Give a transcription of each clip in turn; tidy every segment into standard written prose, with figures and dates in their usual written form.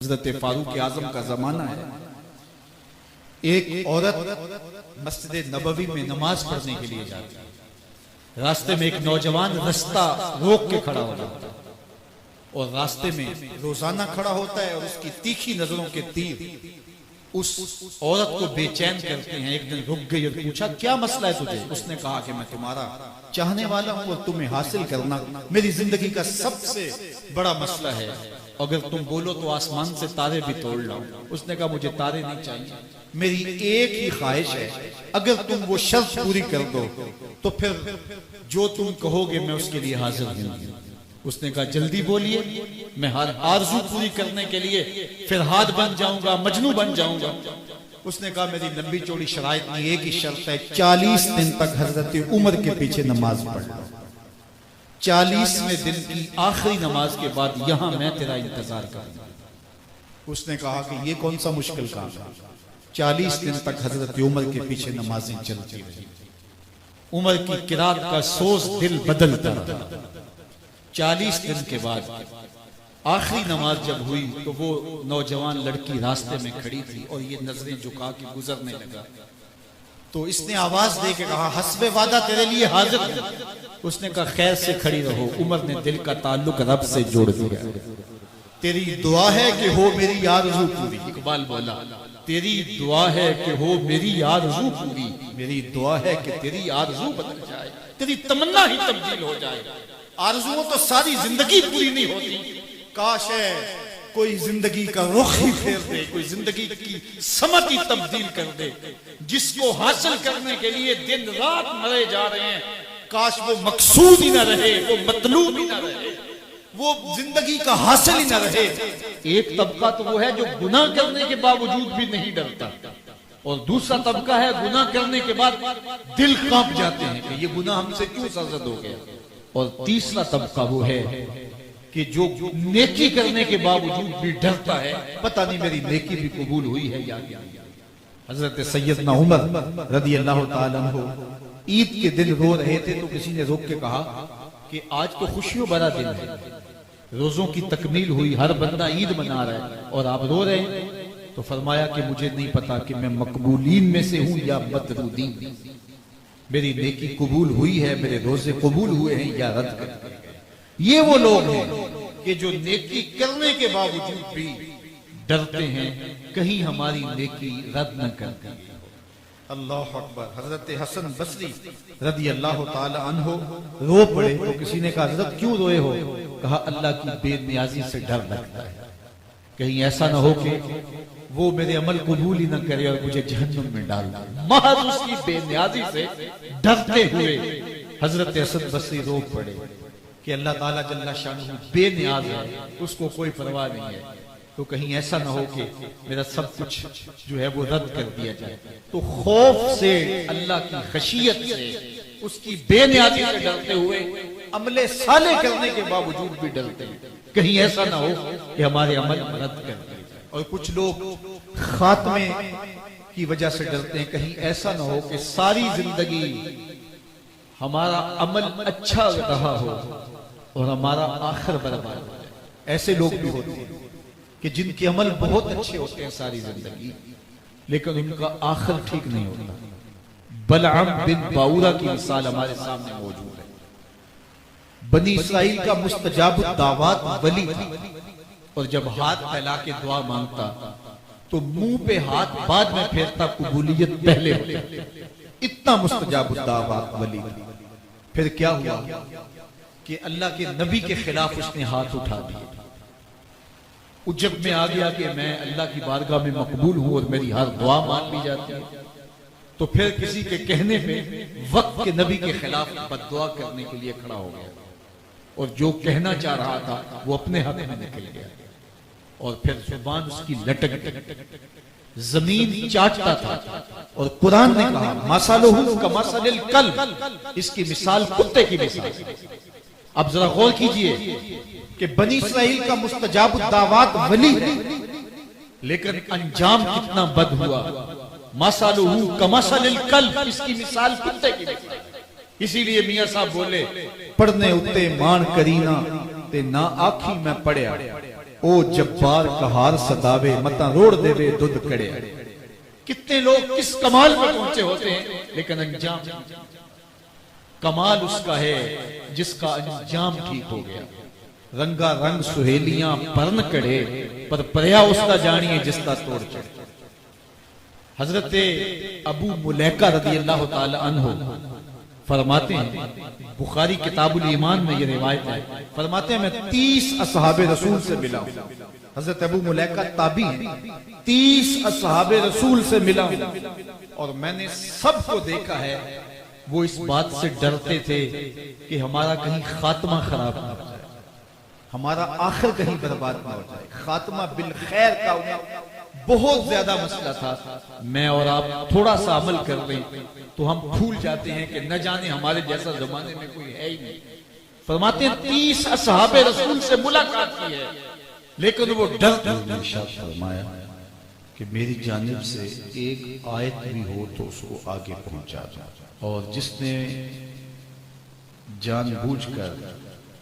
हज़रत फारूक आज़म का जमाना है। एक औरत मस्जिद नबवी में नमाज पढ़ने के लिए जाती है। रास्ते में एक नौजवान रास्ता रोक के खड़ा हो जाता है और रास्ते में रोजाना खड़ा होता है और उसकी तीखी नजरों के तीर उस औरत को बेचैन करते हैं। एक दिन रुक गई और पूछा, क्या मसला है तुझे? उसने कहा कि मैं तुम्हारा चाहने वाला हूं और तुम्हें हासिल करना मेरी जिंदगी का सबसे बड़ा मसला है। अगर तुम बोलो तो आसमान से तारे भी तोड़ लाऊं। उसने कहा, मुझे तारे नहीं चाहिए, मेरी एक ही ख्वाहिश है, अगर तुम वो शर्त पूरी कर दो तो फिर जो तुम कहोगे मैं उसके लिए हाजिर हूं। उसने कहा, जल्दी बोलिए, मैं हर आरज़ू पूरी करने के लिए फिर हाथ बन जाऊंगा, मजनू बन जाऊंगा। उसने कहा, मेरी लंबी चौड़ी शराइत नहीं, एक ही शर्त है, 40 दिन तक हजरत उमर के पीछे नमाज पढ़ना। 40वें दिन की आखिरी नमाज के बाद यहां मैं तेरा इंतजार करूंगा। उसने कहा कि ये कौन सा मुश्किल काम है। 40 दिन तक हजरत उमर के पीछे नमाजें चलती रही। उमर की किरात का सोच दिल बदलता रहा। 40 दिन के बाद आखिरी नमाज जब हुई तो वो नौजवान लड़की रास्ते में खड़ी थी और ये नजरें झुका के गुजरने लगा। तो इसने आवाज दे के कहा, हस्बे वादा तेरे लिए हाजिर है। उसने कहा, खैर से खड़ी रहो। उमर ने दिल का ताल्लुक रब से जोड़ दिया। तेरी दुआ है कि हो मेरी आरज़ू पूरी। इकबाल बोला, तेरी दुआ है कि हो मेरी आरज़ू पूरी। मेरी दुआ है कि तेरी आरज़ू बदल जाए, तेरी तमन्ना ही तब्दील हो जाए। आरज़ुओं तो सारी जिंदगी पूरी नहीं होती। काश है कोई जिंदगी का रुख ही फेर दे, कोई जिंदगी की समत ही तब्दील कर दे। जिसको हासिल करने के लिए दिन रात मरे जा रहे हैं, काश वो मकसूद ही ना रहे, वो मतलूब ही ना रहे, वो जिंदगी का हासिल ही ना रहे। एक तबका तो वो है जो गुनाह करने के बावजूद भी नहीं डरता, और दूसरा तबका है गुनाह करने के बाद दिल कांप जाते हैं कि ये गुनाह हमसे क्यों सरजद हो गया। और तीसरा तबका वो है कि जो नेकी करने के बावजूद भी डरता है, पता नहीं मेरी नेकी भी कबूल हुई है या नहीं। हजरत सैयदना उमर रज़ी अल्लाह ताला अन्हु ईद के दिन रो रहे थे तो किसी ने रोक के कहा कि आज तो खुशियों भरा दिन है, रोजों की तकमील हुई, हर बंदा ईद मना रहा है और आप रो रहे हैं। तो फरमाया कि मुझे नहीं पता कि मैं मकबूलीन में से हूं या मतरूदीन। मेरी नेकी कबूल हुई है, मेरे रोजे कबूल हुए हैं या रद्द कर दिए गए। ये वो लोग हैं कि जो नेकी करने के बावजूद भी डरते हैं कहीं हमारी नेकी रद्द न कर दी। अल्लाह अकबर। हजरत हसन बसरी रज़ी अल्लाह ताला अन्हु रो पड़े तो किसी ने कहा, हजरत क्यों रोए हो? कहा, अल्लाह की बेनियाजी से डर लगता है, कहीं ऐसा ना हो कि वो मेरे अमल कबूल ही न करे और मुझे जहन्नम में डाल दे। महज उसकी बेनियाजी से डरते हुए हजरत हसन बसरी रो पड़े कि अल्लाह ताला जल्ला शानहू बेनियाज है, उसको कोई परवाह नहीं है, तो कहीं ऐसा ना हो कि मेरा सब कुछ जो है वो रद्द कर दिया जाए। तो खौफ से, अल्लाह की खशियत से, उसकी बेनियाजी से डरते हुए अमले साले करने के बावजूद भी डरते हैं, कहीं ऐसा ना हो कि हमारे अमल रद्द कर दिए। और कुछ लोग खात्मे की वजह से डरते हैं, कहीं ऐसा ना हो कि सारी जिंदगी हमारा अमल अच्छा रहा हो और हमारा आखिर बर्बाद हो जाए। ऐसे लोग भी होते हैं कि जिनके अमल बहुत अच्छे होते हैं सारी जिंदगी, लेकिन उनका आखिर ठीक नहीं होता। बलअम बिन बाऊरा की मिसाल हमारे सामने मौजूद है। बनी इस्राइल का मुस्तजाब दावत वली था, और जब हाथ फैला के दुआ मांगता तो मुंह पे हाथ बाद में फेरता, कबूलियत पहले होती। इतना मुस्तजाब दावत वली। फिर क्या हुआ कि अल्लाह के नबी के खिलाफ उसने हाथ उठा दिए। उज्जब में आ गया कि मैं अल्लाह की बारगाह में मकबूल हूं और मेरी हर दुआ मान ली जाती है। तो फिर किसी के कहने पे वक्त के नबी के खिलाफ बद्दुआ करने के लिए खड़ा हो गया, और जो कहना चाह रहा था वो अपने हक में निकल गया, और फिर जुबान उसकी लटक गई, जमीन चाटता था। और कुरान ने कहा, मसलुहु कमसलिल कल्ब, इसकी मिसाल कुत्ते की मिसाल। अब जरा गौर कीजिए कि बनी इस्राइल का मुस्तजाब दावत वली है, लेकिन अंजाम कितना बद हुआ। मसलुहु कमसलिल कल्ब, इसकी मिसाल कुत्ते की मिसाल। इसीलिए मियां साहब बोले, पढ़ने उत्ते मान करीना ते ना आखी मैं पढ़िया, ओ जब्बार कहार सदावे मता रोड़ देवे दुध कड़े। कितने लोग किस कमाल पर पहुंचे होते हैं, लेकिन अंजाम, कमाल उसका है जिसका अंजाम ठीक हो गया। रंगा रंग सुहेलियां परन कड़े, पर प्रया उसका जानिए जिसका तोड़ चढ़े। हजरत अबू मुलैका रज़ी अल्लाह ताला अन्हु फरमाते हैं, बुखारी किताबुल ईमान में ये रिवायत है, फरमाते हैं मैं 30 असहाबे रसूल से मिला हूं। हजरत अबू मुलैका ताबी हैं, 30 असहाबे रसूल से मिला हूं और मैंने सबको देखा है वो इस बात से डरते थे कि हमारा कहीं खात्मा खराब ना हो जाए, हमारा आखिर कहीं बर्बाद ना हो जाए। खात्मा बिल खैर का उन्हें बहुत ज्यादा मसला था। मैं और आप थोड़ा सा अमल कर लें तो हम भूल जाते हैं कि न जाने हमारे जैसा जमाने में कोई है ही नहीं। फरमाते हैं 30 असहाबे रसूल से मुलाकात की है, लेकिन वो डर फरमाया कि मेरी जानिब से एक आयत भी हो तो उसको आगे पहुंचा जाए। और जिसने जानबूझकर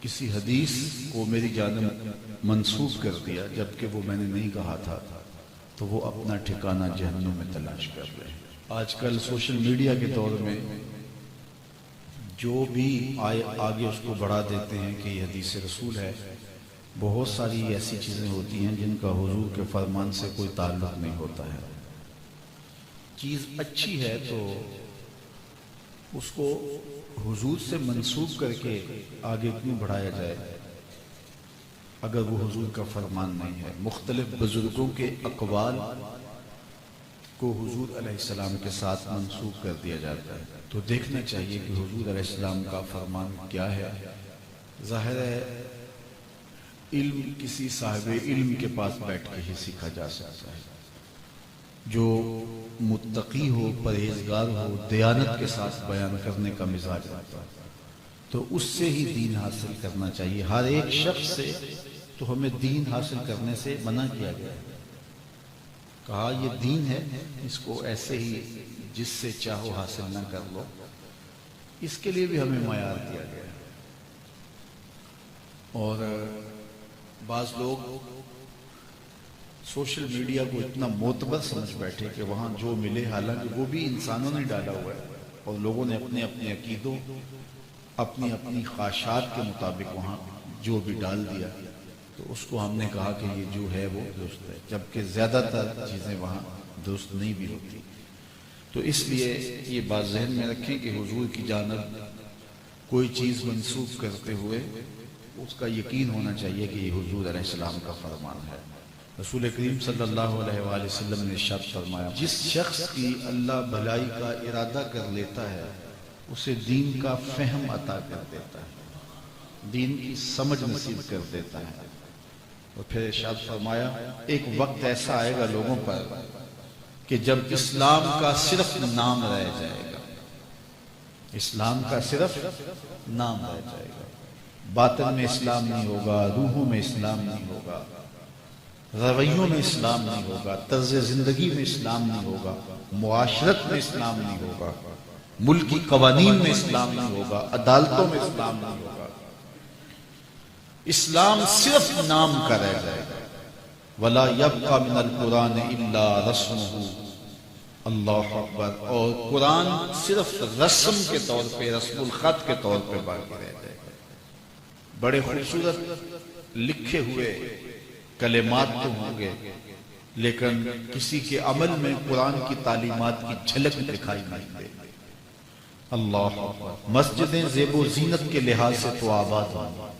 किसी हदीस को मेरी जानिब मंसूब कर दिया जबकि वो मैंने नहीं कहा था, तो वो अपना ठिकाना जहन्नुम में तलाश कर रहे हैं। आजकल सोशल मीडिया के दौर में जो भी आगे उसको बढ़ा देते हैं कि ये हदीस रसूल है। बहुत सारी ऐसी चीजें होती हैं जिनका हुजूर के फरमान से कोई ताल्लुक नहीं होता है। चीज अच्छी है तो उसको हुजूर से मंसूब करके आगे क्यों बढ़ाया जाए अगर वो हुजूर का फरमान नहीं है। मुख्तलिफ बुजुर्गों के अक़वाल को हुजूर अलैहिस्सलाम के साथ मंसूब कर दिया जाता है, तो देखना चाहिए कि हुजूर अलैहिस्सलाम का फरमान क्या है। जाहिर है इल्म किसी साहिब इल्म के पास बैठ के ही सीखा जा सकता है, जो मुत्तकी हो, परहेजगार हो, दयानत के साथ बयान करने का मिजाज रखता है, तो उससे ही दीन हासिल करना चाहिए। हर एक शख्स से तो हमें दीन हासिल करने से मना किया गया है। कहा ये दीन है, इसको ऐसे ही जिससे चाहो हासिल ना कर लो, इसके लिए भी हमें मयार दिया गया है। और बाज लोग सोशल मीडिया को इतना मोतबर समझ बैठे कि वहां जो मिले, हालांकि वो भी इंसानों ने डाला हुआ है और लोगों ने अपने अपने अकीदों, अपनी अपनी ख्वाहिशात के मुताबिक वहां जो भी डाल दिया, तो उसको हमने कहा कि ये जो है वो दुरुस्त है, जबकि ज्यादातर चीजें वहां दुरुस्त नहीं भी होती। तो इसलिए ये बात ज़हन में रखें कि हुजूर की जानिब कोई चीज मंसूब करते हुए उसका यकीन होना चाहिए कि ये हुजूर अलैहिस्सलाम का फरमान है। रसूल करीम सल्लल्लाहु अलैहि वसल्लम ने इरशाद फरमाया, जिस शख्स की अल्लाह भलाई का इरादा कर लेता है उसे दीन का फहम अता कर देता है, दीन की समझ नसीब कर देता है। और फिर इरशाद फरमाया, एक वक्त ऐसा आएगा लोगों पर कि जब इस्लाम का सिर्फ नाम रह जाएगा, इस्लाम का सिर्फ नाम रह जाएगा, बातिन में इस्लाम नहीं होगा, रूहों में इस्लाम नहीं होगा, रवैयों में इस्लाम नहीं होगा, तर्ज जिंदगी में इस्लाम नहीं होगा, मुआशरत में इस्लाम नहीं होगा, मुल्की कवानीन में इस्लाम नहीं होगा, अदालतों में इस्लाम नहीं होगा। इस्लाम सिर्फ नाम का रह जाएगा। वला यब्का मिनल कुरान इल्ला रस्मुहु, अल्लाह अकबर। और कुरान सिर्फ रस्म के तौर पे, रस्मुल खत के तौर पे बाकी रह जाएगा। बड़े खूबसूरत लिखे हुए कलेमात तो होंगे, लेकिन किसी के अमल में कुरान की तालीमात की झलक दिखाई नहीं देगी। अल्लाह। मस्जिदें ज़ेबो ज़ीनत के लिहाज से तो आबाद होंगी,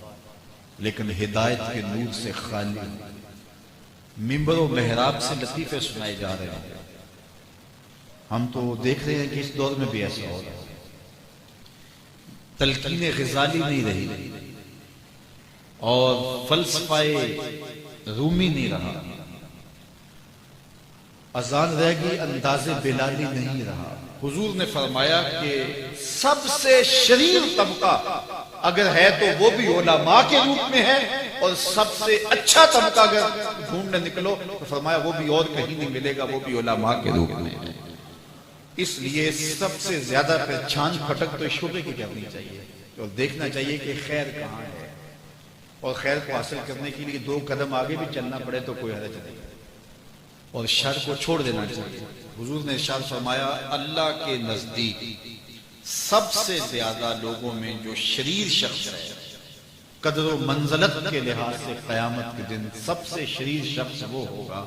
लेकिन हिदायत के नूर से खाली। मिंबर और मेहराब से लतीफे सुनाए जा रहे हैं। हम तो देख रहे हैं कि इस दौर में भी ऐसा हो रहा है। तलकीन ग़ज़ाली नहीं रही और फलसफाए रूमी नहीं रहा, अजान रह गई, अंदाज़े बिलाली नहीं रहा। हुजूर ने फरमाया कि सबसे शरीर तबका अगर है तो वो भी उलमा के रूप में है, और सबसे अच्छा तबका अगर ढूंढने निकलो तो फरमाया वो भी और कहीं नहीं मिलेगा, वो भी उलमा के रूप में है। इसलिए सबसे ज्यादा पहचान फटक तो शोबे की करनी चाहिए और देखना चाहिए कि खैर कहाँ है, और खैर को हासिल करने के लिए 2 कदम आगे भी चलना पड़े तो कोई हरज नहीं, और शर को छोड़ देना चाहिए। हुजूर ने इरशाद फरमाया, अल्लाह के नजदीक सबसे ज्यादा लोगों में जो शरीर शख्स है, कदर मंजलत के लिहाज से क़यामत के दिन सबसे शरीर शख्स वो होगा